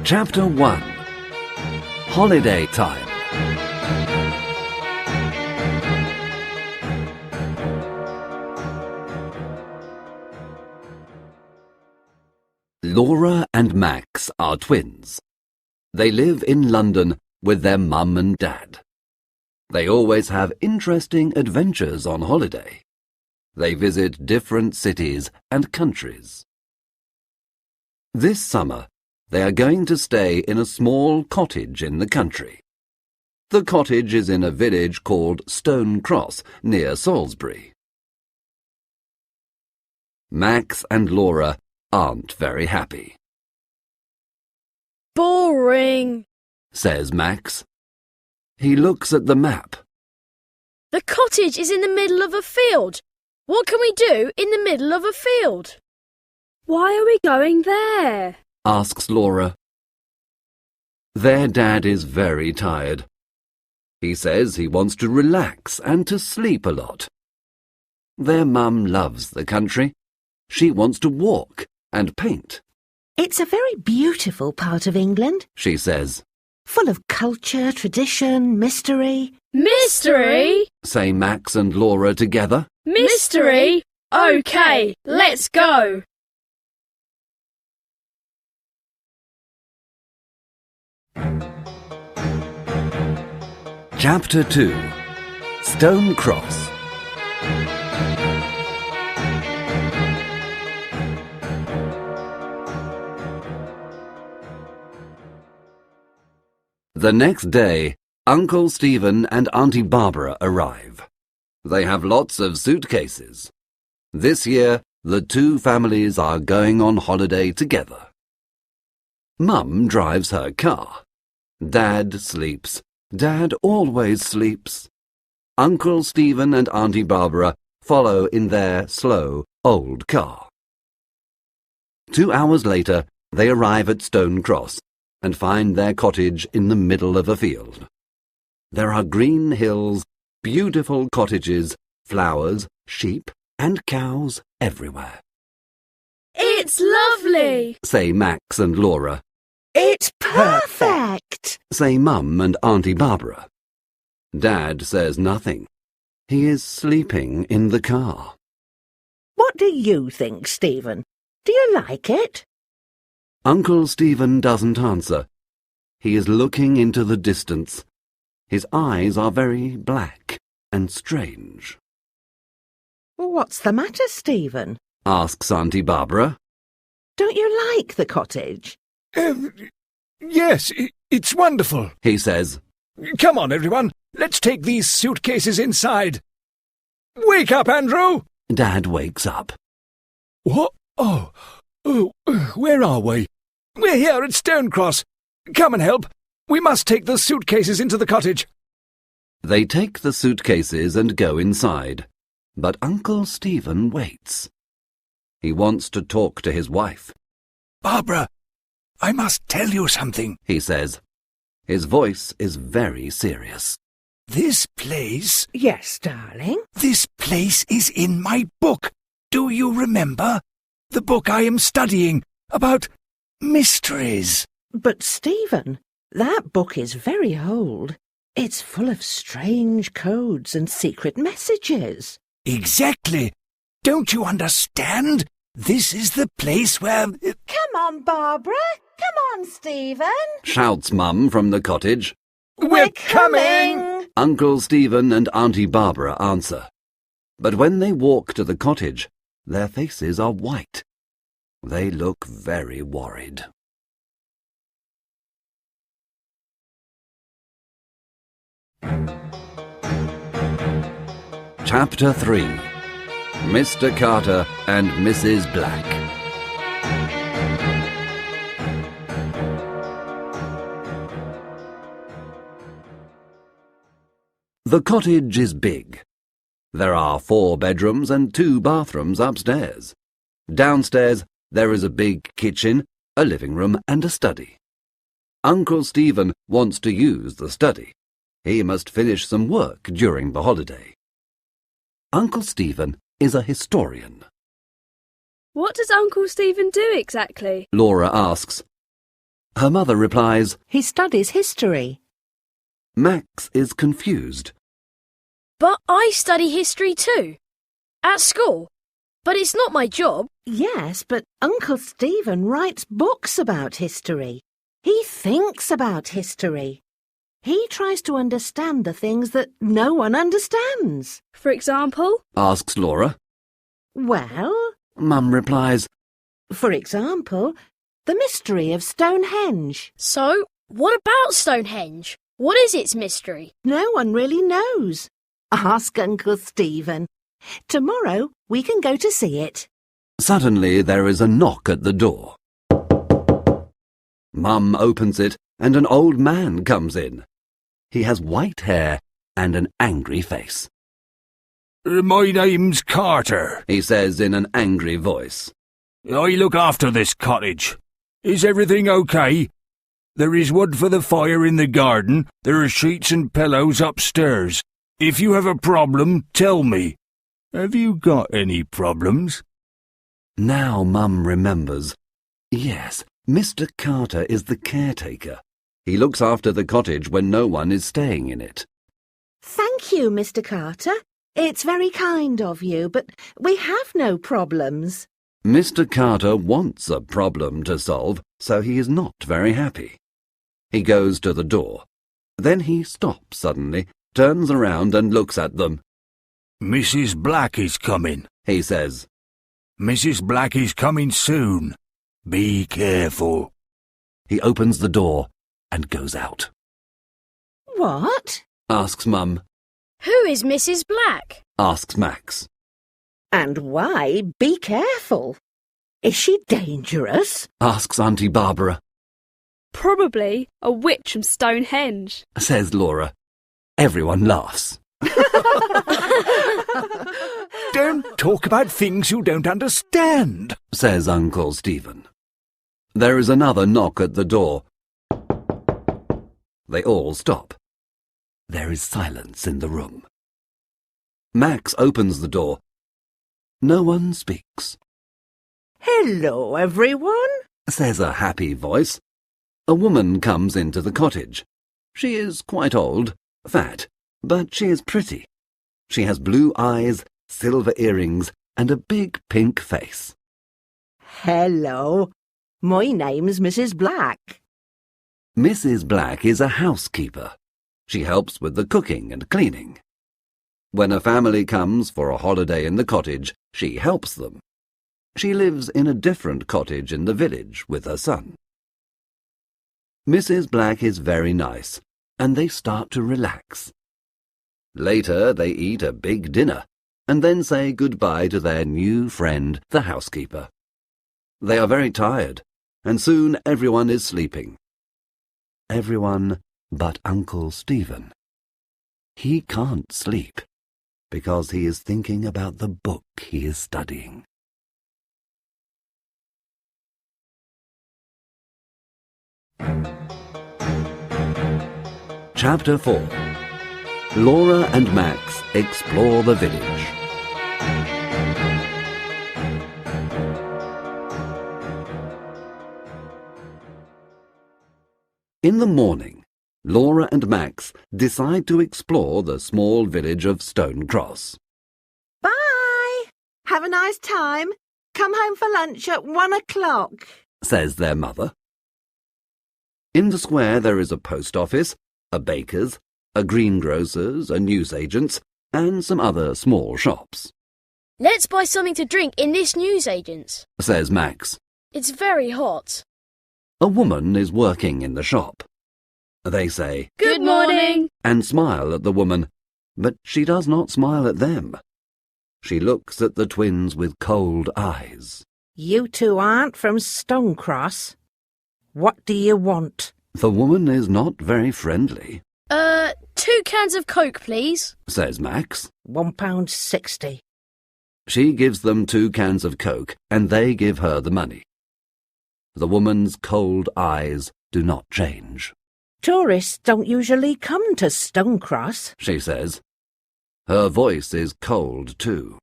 Chapter 1. Holiday Time. Laura and Max are twins. They live in London with their mum and dad. They always have interesting adventures on holiday. They visit different cities and countries. This summer, they are going to stay in a small cottage in the country. The cottage is in a village called Stone Cross, near Salisbury. Max and Laura aren't very happy. Boring, says Max. He looks at the map. The cottage is in the middle of a field. What can we do in the middle of a field? Why are we going there? Asks Laura. Their dad is very tired. He says he wants to relax and to sleep a lot. Their mum loves the country. She wants to walk and paint. It's a very beautiful part of England, she says. Full of culture, tradition, mystery. Mystery? Say Max and Laura together. Mystery? OK, let's go. Chapter 2. Stone Cross. The next day, Uncle Stephen and Auntie Barbara arrive. They have lots of suitcases. This year, the two families are going on holiday together. Mum drives her car. Dad sleeps. Dad always sleeps. Uncle Stephen and Auntie Barbara follow in their slow, old car. 2 hours later, they arrive at Stone Cross and find their cottage in the middle of a field. There are green hills, beautiful cottages, flowers, sheep and cows everywhere. It's lovely, say Max and Laura. It's perfect, say Mum and Auntie Barbara. Dad says nothing. He is sleeping in the car. What do you think, Stephen? Do you like it? Uncle Stephen doesn't answer. He is looking into the distance. His eyes are very black and strange. What's the matter, Stephen? Asks Auntie Barbara. Don't you like the cottage? Yes, it's wonderful, he says. Come on, everyone. Let's take these suitcases inside. Wake up, Andrew! Dad wakes up. What? Oh, where are we? We're here at Stone Cross. Come and help. We must take the suitcases into the cottage. They take the suitcases and go inside, but Uncle Stephen waits. He wants to talk to his wife. Barbara, I must tell you something, he says. His voice is very serious. This place... Yes, darling? This place is in my book. Do you remember? The book I am studying about mysteries. But, Stephen, that book is very old. It's full of strange codes and secret messages. Exactly. Don't you understand? This is the place where... Come on, Barbara. Come on, Stephen. Shouts Mum from the cottage. We're coming! Uncle Stephen and Auntie Barbara answer. But when they walk to the cottage, their faces are white. They look very worried. Chapter 3. Mr. Carter and Mrs. Black. The cottage is big. There are 4 bedrooms and 2 bathrooms upstairs. Downstairs, there is a big kitchen, a living room and a study. Uncle Stephen wants to use the study. He must finish some work during the holiday. Uncle Stephen is a historian. What does Uncle Stephen do exactly? Laura asks. Her mother replies. He studies history. Max is confused. But I study history too. At school. But it's not my job. Yes, but Uncle Stephen writes books about history. He thinks about history. He tries to understand the things that no one understands. For example? Asks Laura. Well, Mum replies. for example, the mystery of Stonehenge. So, what about Stonehenge? What is its mystery? No one really knows. Ask Uncle Stephen. Tomorrow we can go to see it. Suddenly there is a knock at the door. Mum opens it and an old man comes in. He has white hair and an angry face. My name's Carter. He says in an angry voice. I look after this cottage. Is everything okay? There is wood for the fire in the garden. There are sheets and pillows upstairs. If you have a problem, tell me. Have you got any problems? Now Mum remembers. Yes, Mr. Carter is the caretaker. He looks after the cottage when no one is staying in it. Thank you, Mr. Carter. It's very kind of you, but we have no problems. Mr. Carter wants a problem to solve, so he is not very happy. He goes to the door. Then he stops suddenly, turns around and looks at them. Mrs. Black is coming, He says. Mrs. Black is coming soon. Be careful. He opens the door and goes out. What? Asks Mum. Who is Mrs. Black? Asks Max. And why be careful? Is she dangerous? Asks Auntie Barbara. Probably a witch from Stonehenge. Says Laura. Everyone laughs. Don't talk about things you don't understand, Says Uncle Stephen. There is another knock at the door. They all stop. There is silence in the room. Max opens the door. No one speaks. Hello, everyone. Says a happy voice. A woman comes into the cottage. She is quite old, fat, but she is pretty. She has blue eyes, silver earrings, and a big pink face. Hello. My name's Mrs. Black. Mrs. Black is a housekeeper. She helps with the cooking and cleaning. When a family comes for a holiday in the cottage, she helps them. She lives in a different cottage in the village with her son. Mrs. Black is very nice, and they start to relax. Later they eat a big dinner, and then say goodbye to their new friend, the housekeeper. They are very tired, and soon everyone is sleeping. Everyone but Uncle Stephen. He can't sleep, because he is thinking about the book he is studying. Chapter 4. Laura and Max explore the village. In the morning, Laura and Max decide to explore the small village of Stone Cross. Bye. Have a nice time. Come home for lunch at 1 o'clock. Says their mother. In the square there is a post office, a baker's, a greengrocer's, a newsagent's, and some other small shops. Let's buy something to drink in this newsagent's. Says Max. It's very hot. A woman is working in the shop. They say, Good morning. and smile at the woman, but she does not smile at them. She looks at the twins with cold eyes. You two aren't from Stonecross. What do you want? The woman is not very friendly, 2 cans of Coke, please. says Max. £1.60. She gives them 2 cans of Coke, and they give her the money. The woman's cold eyes do not change. Tourists don't usually come to Stonecross. She says. Her voice is cold, too.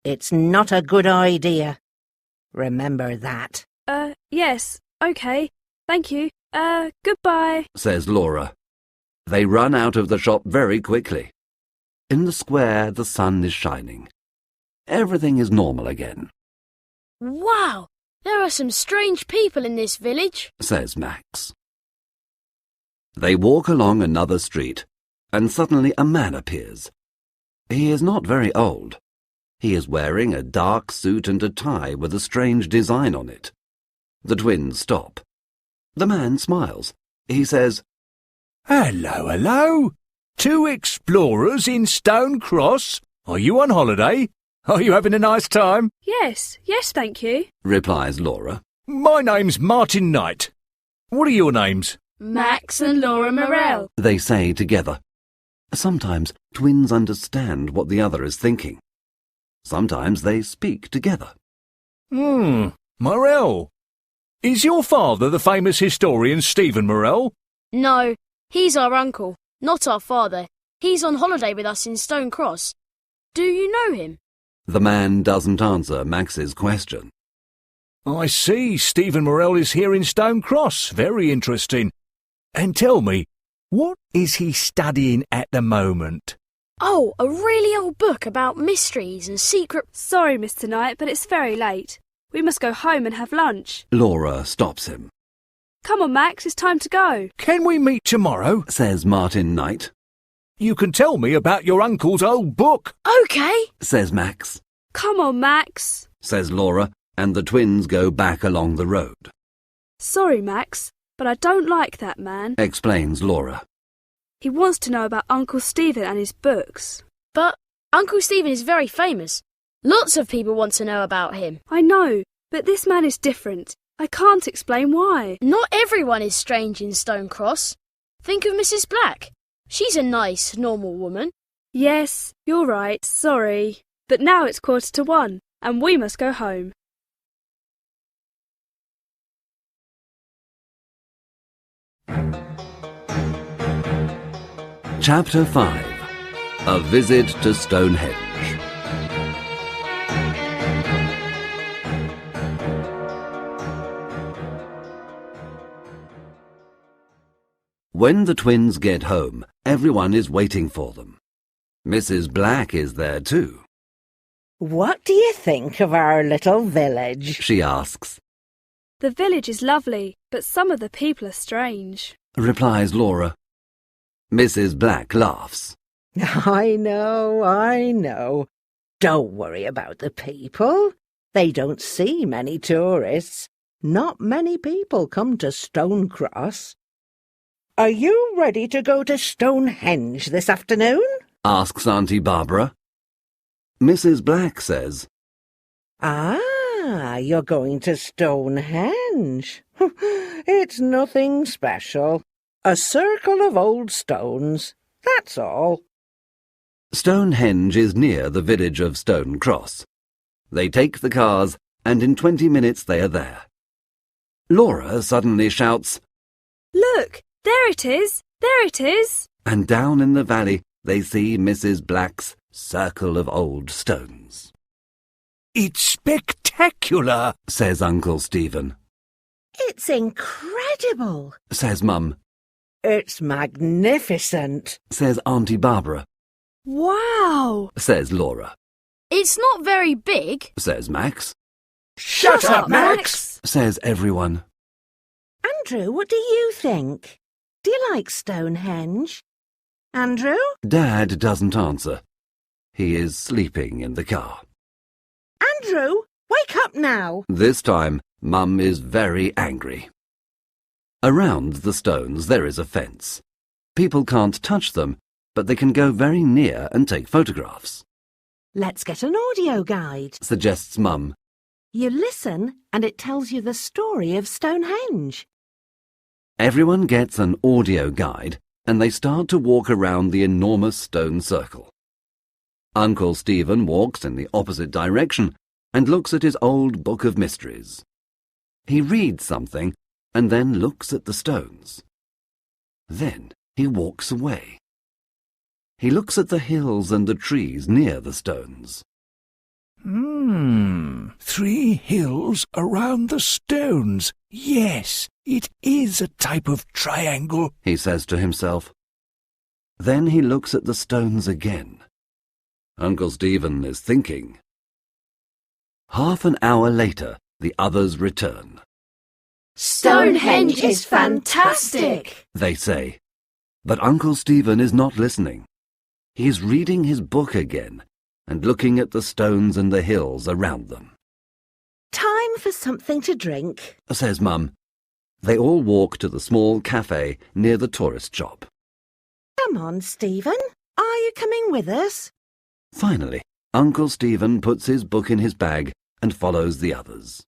It's not a good idea. Remember that. Yes, OK. Thank you. Goodbye. says Laura. They run out of the shop very quickly. In the square, the sun is shining. Everything is normal again, Wow, there are some strange people in this village. says Max. They walk along another street, and suddenly a man appears. He is not very old. He is wearing a dark suit and a tie with a strange design on it. The twins stop. The man smiles. He says, Hello, hello. 2 explorers in Stone Cross. Are you on holiday? Are you having a nice time? Yes, thank you. replies Laura. My name's Martin Knight. What are your names? Max and Laura Morell. They say together. Sometimes twins understand what the other is thinking. Sometimes they speak together. Morell. Is your father the famous historian Stephen Morell? No, he's our uncle, not our father. He's on holiday with us in Stone Cross. Do you know him? The man doesn't answer Max's question. I see Stephen Morell is here in Stone Cross. Very interesting. And tell me, what is he studying at the moment? Oh, a really old book about mysteries and secret... Sorry, Mr. Knight, but it's very late. We must go home and have lunch. Laura stops him. Come on, Max, it's time to go. Can we meet tomorrow? Says Martin Knight. You can tell me about your uncle's old book. OK. Says Max. Come on, Max. Says Laura, and the twins go back along the road. Sorry, Max, but I don't like that man. Explains Laura. He wants to know about Uncle Stephen and his books. But Uncle Stephen is very famous. Lots of people want to know about him. I know, but this man is different. I can't explain why. Not everyone is strange in Stone Cross. Think of Mrs. Black. She's a nice, normal woman. Yes, you're right, sorry. But now it's 1:45, and we must go home. Chapter 5. A Visit to Stonehenge. When the twins get home, everyone is waiting for them. Mrs. Black is there too. What do you think of our little village? She asks. The village is lovely, but some of the people are strange. Replies Laura. Mrs. Black laughs. I know. Don't worry about the people. They don't see many tourists. Not many people come to Stone Cross. Are you ready to go to Stonehenge this afternoon? Asks Auntie Barbara. Mrs. Black says, Ah, you're going to Stonehenge. It's nothing special. A circle of old stones, that's all. Stonehenge is near the village of Stone Cross. They take the cars, and in 20 minutes they are there. Laura suddenly shouts, Look, there it is, there it is. and down in the valley they see Mrs. Black's circle of old stones. It's spectacular, Says Uncle Stephen. It's incredible. Says Mum. It's magnificent. Says Auntie Barbara. Wow! Says Laura. It's not very big. Says Max. Shut up, Max! Says everyone. Andrew, what do you think? Do you like Stonehenge? Andrew? Dad doesn't answer. He is sleeping in the car. Andrew, wake up now. This time, Mum is very angry. Around the stones there is a fence. People can't touch them, but they can go very near and take photographs. Let's get an audio guide. Suggests Mum. You listen and it tells you the story of Stonehenge. Everyone gets an audio guide and they start to walk around the enormous stone circle. Uncle Stephen walks in the opposite direction and looks at his old book of mysteries. He reads something and then looks at the stones. Then he walks away. He looks at the hills and the trees near the stones. 3 hills around the stones. Yes, it is a type of triangle, he says to himself. Then he looks at the stones again. Uncle Stephen is thinking. Half an hour later, the others return. Stonehenge is fantastic, They say. But Uncle Stephen is not listening. He is reading his book again and looking at the stones and the hills around them. Time for something to drink. Says Mum. They all walk to the small cafe near the tourist shop. Come on, Stephen. Are you coming with us? Finally, Uncle Stephen puts his book in his bag and follows the others.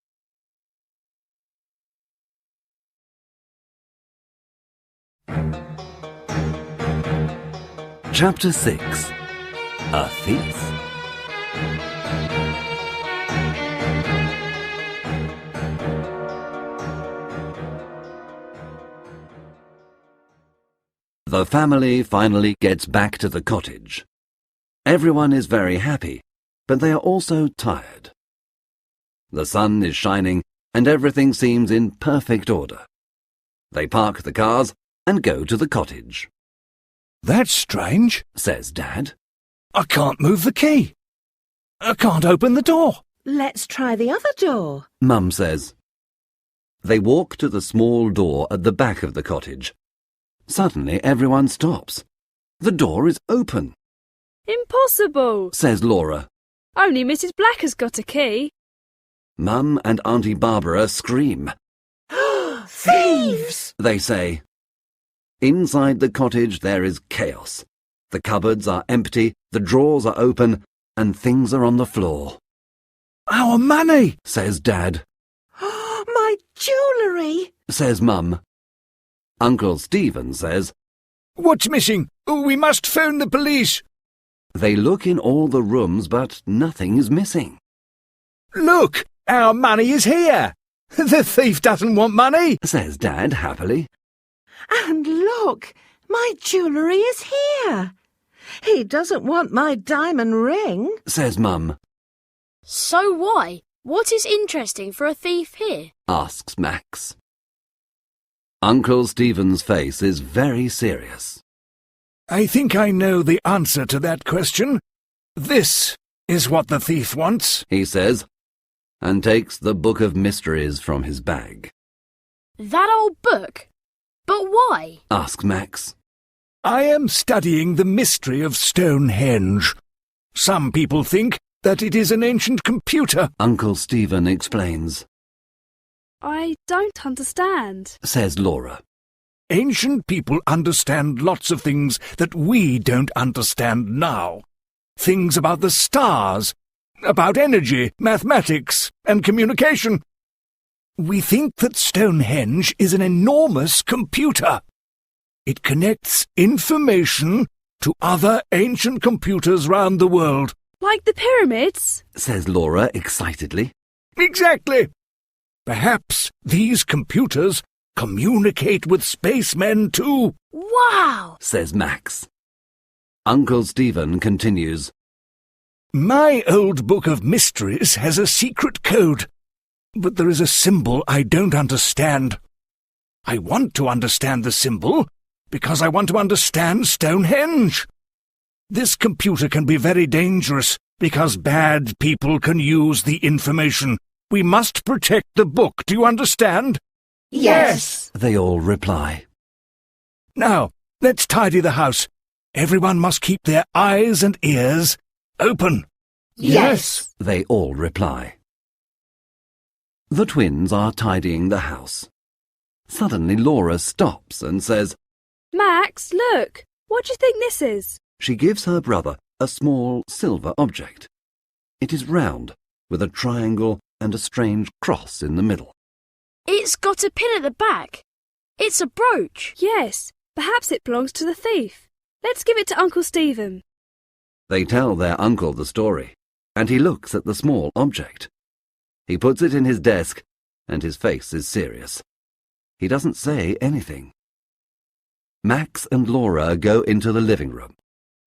Chapter 6. A Thief. The family finally gets back to the cottage. Everyone is very happy, but they are also tired. The sun is shining and everything seems in perfect order. They park the cars and go to the cottage. That's strange, Says Dad. I can't move the key. I can't open the door. Let's try the other door. Mum says. They walk to the small door at the back of the cottage. Suddenly everyone stops. The door is open, Impossible! says Laura. Only Mrs. Black has got a key. Mum and Auntie Barbara scream. Thieves! They say. Inside the cottage there is chaos. The cupboards are empty, the drawers are open, and things are on the floor. Our money, Says Dad. My jewellery! Says Mum. Uncle Stephen says. What's missing? We must phone the police. They look in all the rooms, but nothing is missing. Look, our money is here. The thief doesn't want money, Says Dad happily. And look, my jewellery is here. He doesn't want my diamond ring. Says Mum. So why? What is interesting for a thief here? Asks Max. Uncle Stephen's face is very serious. I think I know the answer to that question. This is what the thief wants. He says, and takes the Book of Mysteries from his bag. That old book? But why? Asks Max. I am studying the mystery of Stonehenge. Some people think that it is an ancient computer. Uncle Stephen explains. I don't understand. Says Laura. Ancient people understand lots of things that we don't understand now. Things about the stars, about energy, mathematics, and communication. We think that Stonehenge is an enormous computer. It connects information to other ancient computers round the world. Like the pyramids? Says Laura excitedly. Exactly. Perhaps these computers communicate with spacemen too. Wow! Says Max. Uncle Stephen continues. My old book of mysteries has a secret code, but there is a symbol I don't understand. I want to understand the symbol because I want to understand Stonehenge. This computer can be very dangerous because bad people can use the information. We must protect the book, do you understand? Yes. They all reply. Now, let's tidy the house. Everyone must keep their eyes and ears open. Yes. They all reply. The twins are tidying the house. Suddenly Laura stops and says, Max, look! What do you think this is? she gives her brother a small silver object. It is round, with a triangle and a strange cross in the middle. It's got a pin at the back. It's a brooch. Yes, perhaps it belongs to the thief. Let's give it to Uncle Stephen. They tell their uncle the story, and he looks at the small object. He puts it in his desk, and his face is serious. He doesn't say anything. Max and Laura go into the living room.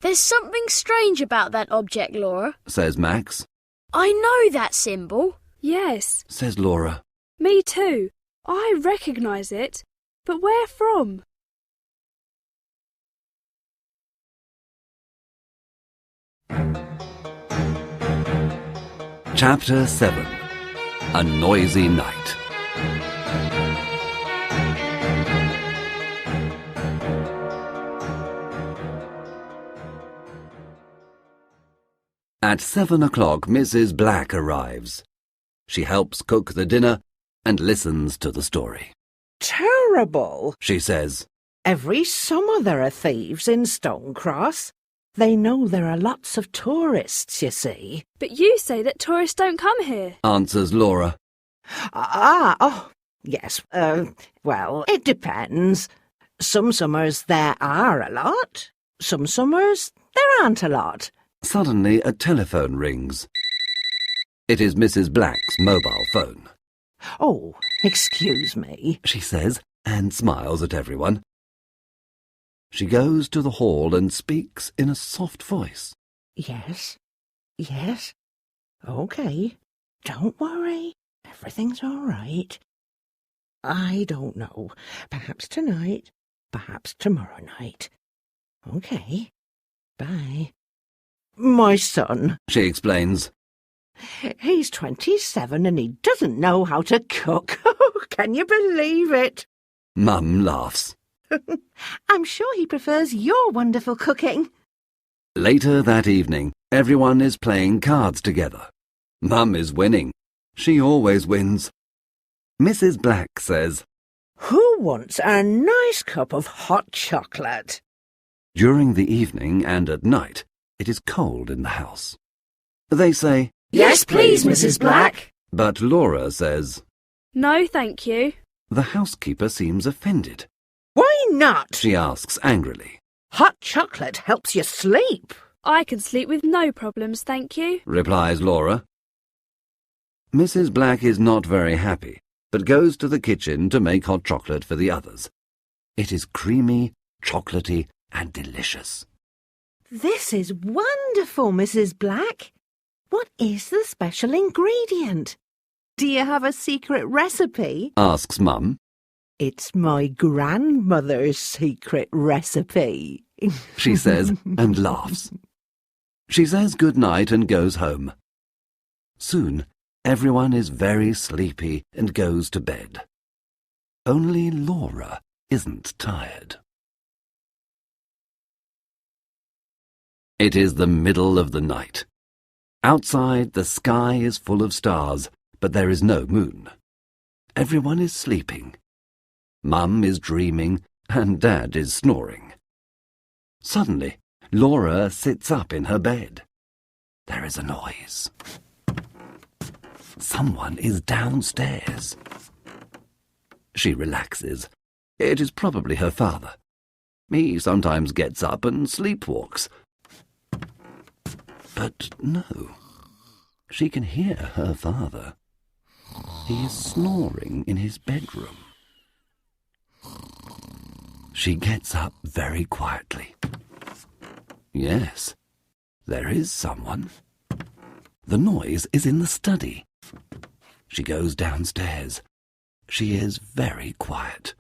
There's something strange about that object, Laura. Says Max. I know that symbol. Yes, says Laura. me too. I recognise it. But where from? Chapter 7. A Noisy Night. At 7 o'clock, Mrs. Black arrives. She helps cook the dinner and listens to the story. Terrible, She says, every summer there are thieves in Stonecross. They know there are lots of tourists, you see. But you say that tourists don't come here. answers Laura. Yes, well, it depends. Some summers there are a lot. Some summers there aren't a lot. Suddenly, a telephone rings. It is Mrs. Black's mobile phone. Oh, excuse me. She says, and smiles at everyone. She goes to the hall and speaks in a soft voice. Yes. OK. Don't worry. Everything's all right. I don't know. Perhaps tonight. Perhaps tomorrow night. OK. Bye. My son. She explains. He's 27 and he doesn't know how to cook. Can you believe it? Mum laughs. I'm sure he prefers your wonderful cooking. Later that evening, everyone is playing cards together. Mum is winning. She always wins. Mrs. Black says, Who wants a nice cup of hot chocolate? during the evening and at night, it is cold in the house. They say, Yes, please, Mrs. Black. but Laura says, No, thank you. the housekeeper seems offended. Why not? She asks angrily. Hot chocolate helps you sleep. I can sleep with no problems, thank you. Replies Laura. Mrs. Black is not very happy, but goes to the kitchen to make hot chocolate for the others. It is creamy, chocolatey, and delicious. This is wonderful, Mrs. Black. What is the special ingredient? Do you have a secret recipe? Asks Mum. It's my grandmother's secret recipe. She says, and laughs. She says good night and goes home. Soon, everyone is very sleepy and goes to bed. Only Laura isn't tired. It is the middle of the night. Outside, the sky is full of stars, but there is no moon. Everyone is sleeping. Mum is dreaming, and Dad is snoring. Suddenly, Laura sits up in her bed. There is a noise. Someone is downstairs. She relaxes. It is probably her father. He sometimes gets up and sleepwalks. But no, she can hear her father. He is snoring in his bedroom. She gets up very quietly. Yes, there is someone. The noise is in the study. She goes downstairs. She is very quiet.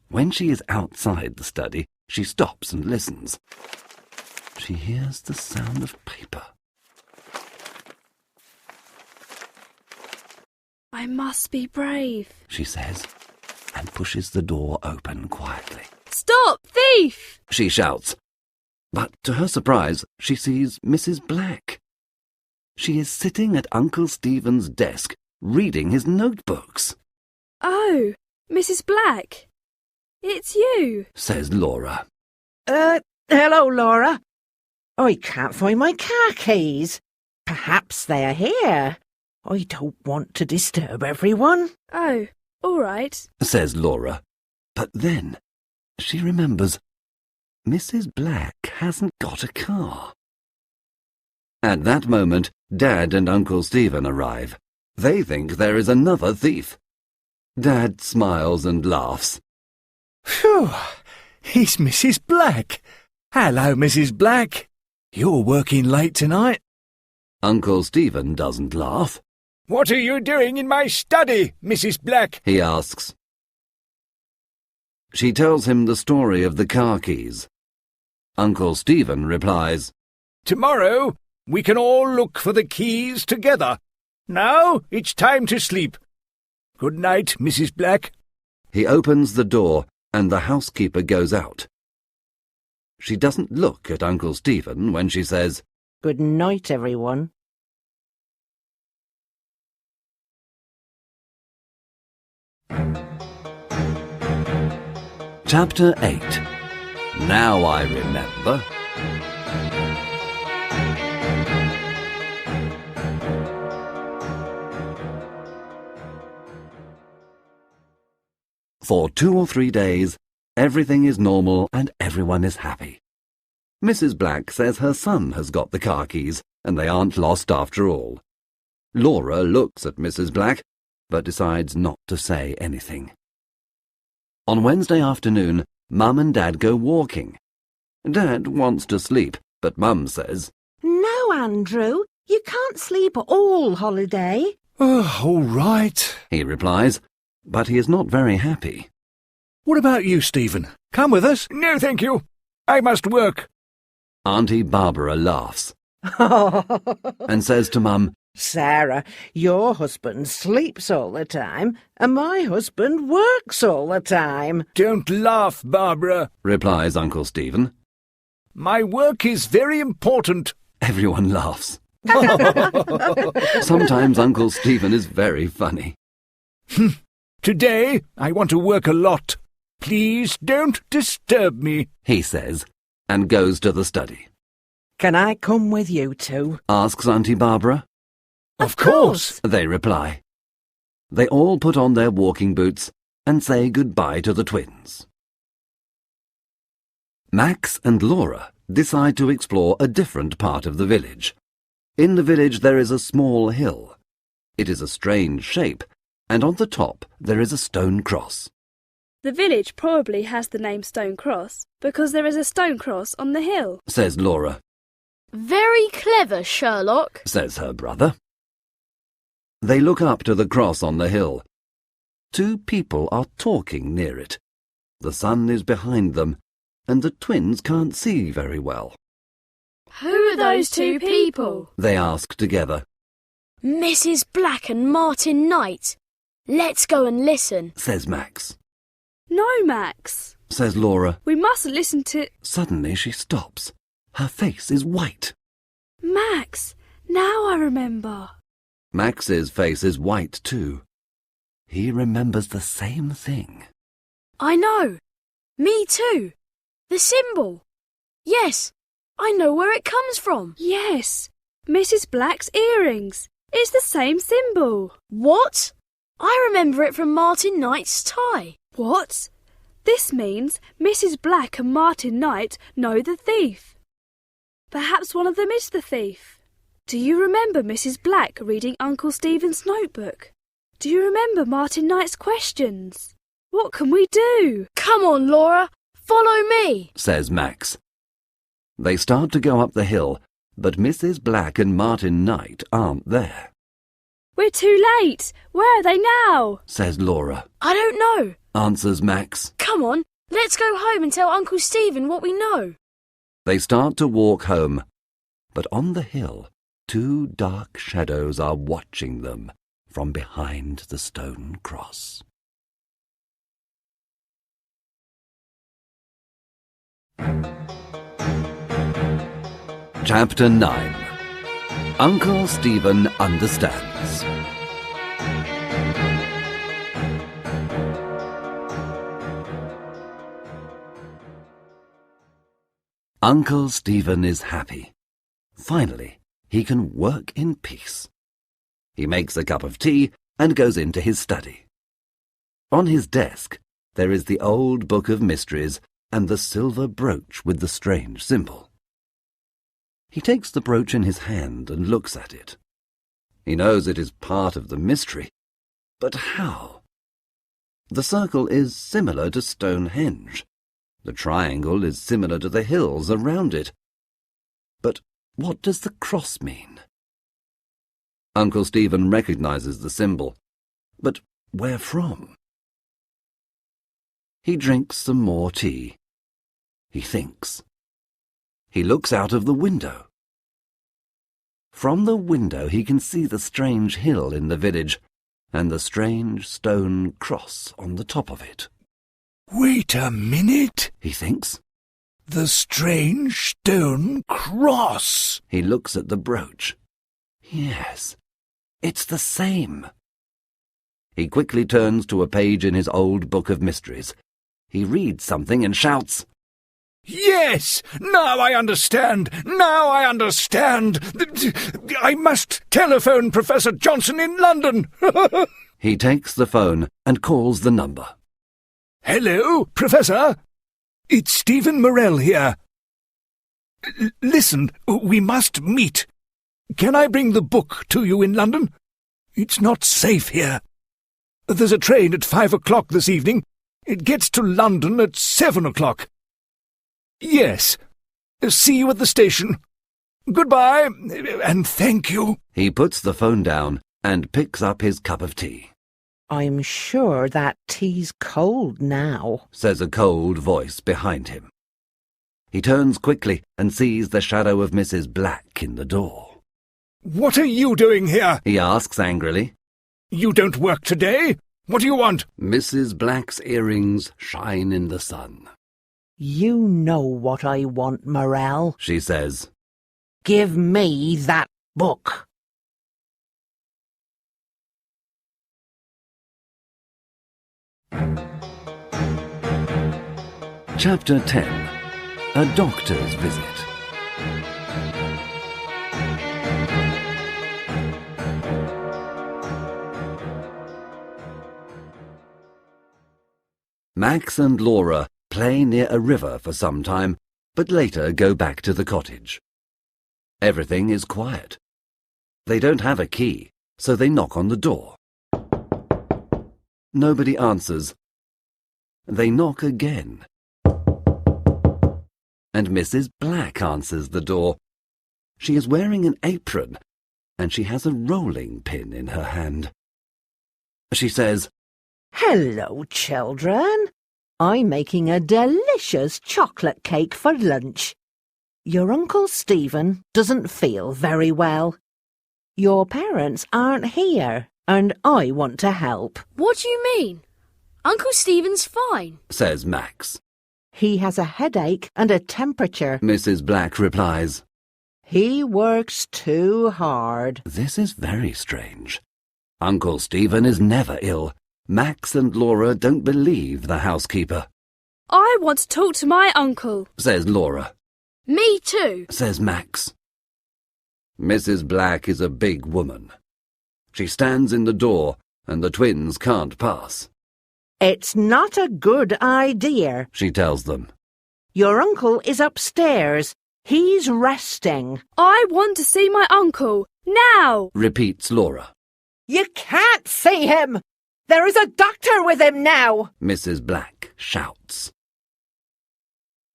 When she is outside the study, she stops and listens. She hears the sound of paper. I must be brave. She says, and pushes the door open quietly. Stop, thief! She shouts. But to her surprise, she sees Mrs. Black. She is sitting at Uncle Stephen's desk, reading his notebooks. Oh, Mrs. Black. It's you. Says Laura. Hello, Laura. I can't find my car keys. Perhaps they are here. I don't want to disturb everyone. Oh, all right. Says Laura. But then she remembers Mrs. Black hasn't got a car. At that moment, Dad and Uncle Stephen arrive. They think there is another thief. Dad smiles and laughs. Phew, it's Mrs. Black. Hello, Mrs. Black. You're working late tonight? Uncle Stephen doesn't laugh. What are you doing in my study, Mrs. Black? he asks. She tells him the story of the car keys. Uncle Stephen replies, Tomorrow we can all look for the keys together. Now it's time to sleep. Good night, Mrs. Black. He opens the door and the housekeeper goes out. She doesn't look at Uncle Stephen when she says, Good night, everyone. Chapter 8. Now I remember. For 2 or 3 days, everything is normal and everyone is happy. Mrs. Black says her son has got the car keys and they aren't lost after all. Laura looks at Mrs. Black, but decides not to say anything. On Wednesday afternoon, Mum and Dad go walking. Dad wants to sleep, but Mum says, No, Andrew, you can't sleep all holiday. Oh, all right. he replies, but he is not very happy. What about you, Stephen? Come with us? No, thank you. I must work. Auntie Barbara laughs and says to Mum, Sarah, your husband sleeps all the time, and my husband works all the time. Don't laugh, Barbara, replies Uncle Stephen. My work is very important. Everyone laughs. Sometimes Uncle Stephen is very funny. Today I want to work a lot. Please don't disturb me, he says, and goes to the study. Can I come with you two? Asks Auntie Barbara. Of course, they reply. They all put on their walking boots and say goodbye to the twins. Max and Laura decide to explore a different part of the village. In the village there is a small hill. It is a strange shape, and on the top there is a stone cross. The village probably has the name Stone Cross because there is a stone cross on the hill, says Laura. Very clever, Sherlock, says her brother. They look up to the cross on the hill. 2 people are talking near it. The sun is behind them, and the twins can't see very well. Who are those 2 people? They ask together, Mrs. Black and Martin Knight. Let's go and listen, says Max. No, Max, Says Laura. we mustn't listen to... Suddenly she stops. Her face is white. Max, now I remember. Max's face is white too. He remembers the same thing. I know. Me too. The symbol. Yes, I know where it comes from. Yes, Mrs. Black's earrings. It's the same symbol. What? I remember it from Martin Knight's tie. What? This means Mrs. Black and Martin Knight know the thief. Perhaps one of them is the thief. Do you remember Mrs. Black reading Uncle Stephen's notebook? Do you remember Martin Knight's questions? What can we do? Come on, Laura. Follow me, says Max. They start to go up the hill, but Mrs. Black and Martin Knight aren't there. We're too late. Where are they now? Says Laura. I don't know. Answers Max. Come on, let's go home and tell Uncle Stephen what we know. They start to walk home, but on the hill, 2 dark shadows are watching them from behind the stone cross. Chapter 9. Uncle Stephen Understands. Uncle Stephen is happy. Finally, he can work in peace. He makes a cup of tea and goes into his study. On his desk, there is the old book of mysteries and the silver brooch with the strange symbol. He takes the brooch in his hand and looks at it. He knows it is part of the mystery, but how? The circle is similar to Stonehenge. The triangle is similar to the hills around it. But what does the cross mean? Uncle Stephen recognizes the symbol. But where from? He drinks some more tea. He thinks. He looks out of the window. From the window he can see the strange hill in the village and the strange stone cross on the top of it. Wait a minute, He thinks. the strange stone cross. He looks at the brooch. Yes, it's the same. He quickly turns to a page in his old book of mysteries. He reads something and shouts, Yes! Now I understand! Now I understand! I must telephone Professor Johnson in London! He takes the phone and calls the number. Hello, Professor? It's Stephen Morell here. Listen, we must meet. Can I bring the book to you in London? It's not safe here. There's a train at 5 o'clock this evening. It gets to London at 7 o'clock. Yes. See you at the station. Goodbye, and thank you. He puts the phone down and picks up his cup of tea. I'm sure that tea's cold now. Says a cold voice behind him. He turns quickly and sees the shadow of Mrs. Black in the door. What are you doing here? He asks angrily. You don't work today? What do you want? Mrs. Black's earrings shine in the sun. You know what I want, Morell. She says. Give me that book. Chapter 10. A Doctor's Visit. Max and Laura play near a river for some time, but later go back to the cottage. Everything is quiet. They don't have a key, so they knock on the door. Nobody answers. They knock again. And Mrs. Black answers the door. She is wearing an apron, and she has a rolling pin in her hand. She says, Hello, children. I'm making a delicious chocolate cake for lunch. Your Uncle Stephen doesn't feel very well. Your parents aren't here, and I want to help. What do you mean? Uncle Stephen's fine. says Max. He has a headache and a temperature. Mrs. Black replies, He works too hard. This is very strange. Uncle Stephen is never ill. Max and Laura don't believe the housekeeper. I want to talk to my uncle. Says Laura. Me too. Says Max. Mrs. Black is a big woman. She stands in the door, and the twins can't pass. It's not a good idea. She tells them. Your uncle is upstairs. He's resting. I want to see my uncle. Now! Repeats Laura. You can't see him. There is a doctor with him now. Mrs. Black shouts.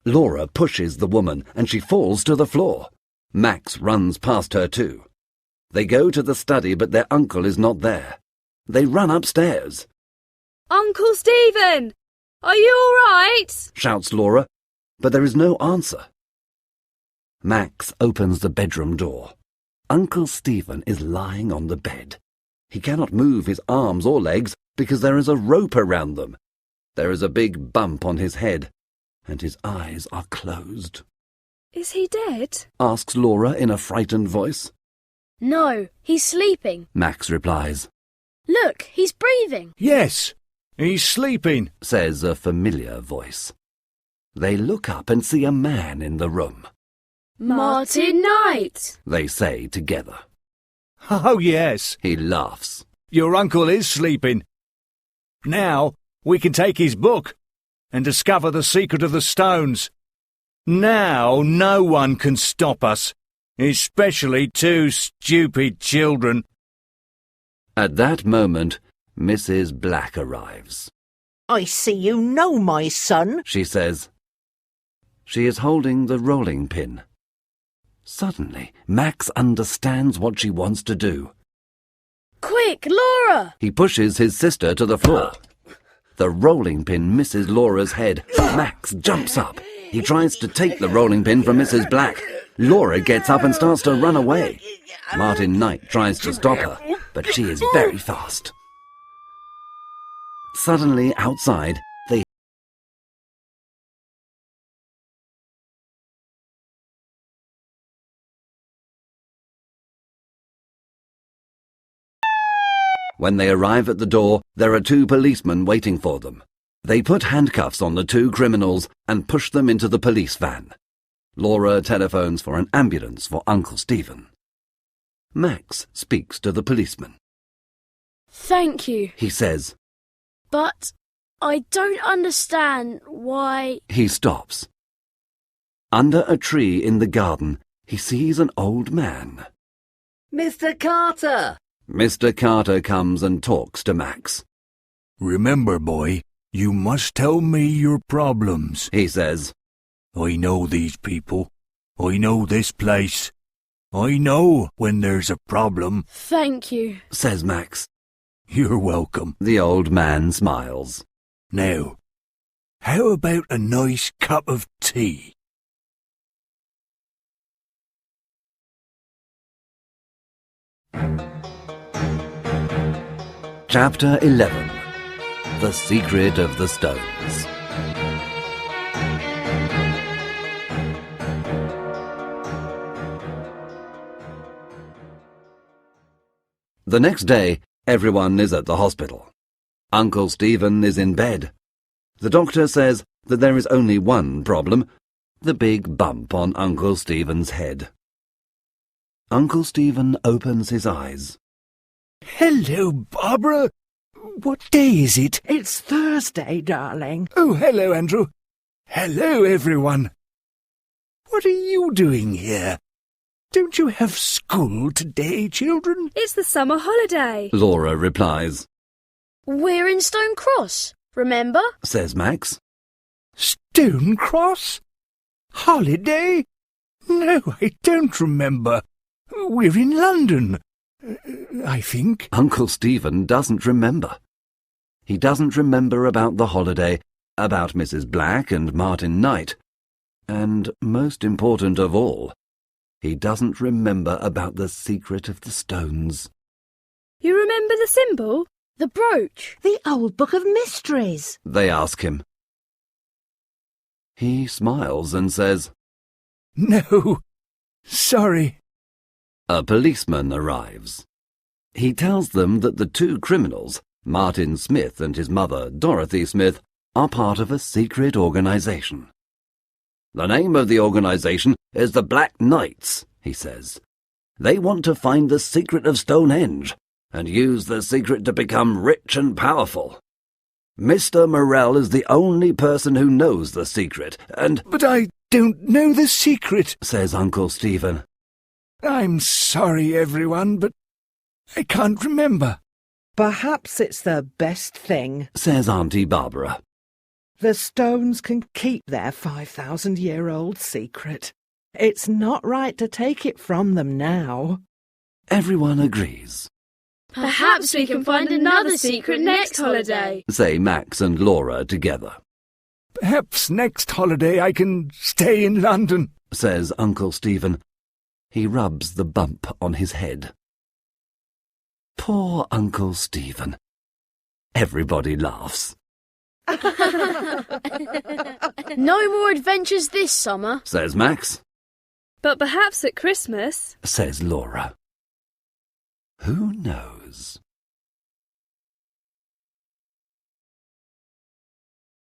Laura pushes the woman, and she falls to the floor. Max runs past her too. They go to the study, but their uncle is not there. They run upstairs. Uncle Stephen! Are you all right? Shouts Laura, but there is no answer. Max opens the bedroom door. Uncle Stephen is lying on the bed. He cannot move his arms or legs because there is a rope around them. There is a big bump on his head, and his eyes are closed. Is he dead? Asks Laura in a frightened voice. No, he's sleeping. Max replies. Look, he's breathing. Yes, he's sleeping. Says a familiar voice. They look up and see a man in the room. Martin Knight. They say together. Oh, yes, He laughs. your uncle is sleeping. Now we can take his book and discover the secret of the stones. Now no one can stop us, especially two stupid children. At that moment, Mrs. Black arrives. I see you know my son. She says. She is holding the rolling pin. Suddenly, Max understands what she wants to do. Quick, Laura! He pushes his sister to the floor. The rolling pin misses Laura's head. Max jumps up. He tries to take the rolling pin from Mrs. Black. Laura gets up and starts to run away. Martin Knight tries to stop her, but she is very fast. Suddenly, outside, they When they arrive at the door, there are 2 policemen waiting for them. They put handcuffs on the 2 criminals and push them into the police van. Laura telephones for an ambulance for Uncle Stephen. Max speaks to the policeman. Thank you, He says. but I don't understand why... He stops. Under a tree in the garden, he sees an old man. Mr. Carter! Mr. Carter comes and talks to Max. Remember, boy, you must tell me your problems. He says, I know these people. I know this place. I know when there's a problem. Thank you. says Max. You're welcome. The old man smiles. Now, how about a nice cup of tea? Chapter 11. The Secret of the Stones. The next day, everyone is at the hospital. Uncle Stephen is in bed. The doctor says that there is only one problem, the big bump on Uncle Stephen's head. Uncle Stephen opens his eyes. Hello, Barbara. What day is it? It's Thursday, darling. Oh, hello, Andrew. Hello, everyone. What are you doing here? Don't you have school today, children? It's the summer holiday. Laura replies. We're in Stone Cross, remember? Says Max. Stone Cross? Holiday? No, I don't remember. We're in London, I think. Uncle Stephen doesn't remember. He doesn't remember about the holiday, about Mrs. Black and Martin Knight, and, most important of all, he doesn't remember about the secret of the stones. You remember the symbol? The brooch. The old book of mysteries. They ask him. He smiles and says, No, sorry. A policeman arrives. He tells them that the 2 criminals, Martin Smith and his mother, Dorothy Smith, are part of a secret organization. The name of the organization is the Black Knights, he says. They want to find the secret of Stonehenge and use the secret to become rich and powerful. Mr. Morell is the only person who knows the secret, and... But I don't know the secret, says Uncle Stephen. I'm sorry, everyone, but I can't remember. Perhaps it's the best thing. Says Auntie Barbara. The stones can keep their 5,000-year-old secret. It's not right to take it from them now. Everyone agrees, Perhaps we can find another secret next holiday. say Max and Laura together. Perhaps next holiday I can stay in London, Says Uncle Stephen. He rubs the bump on his head. Poor Uncle Stephen. Everybody laughs, No more adventures this summer. says Max, But perhaps at Christmas. says Laura. Who knows?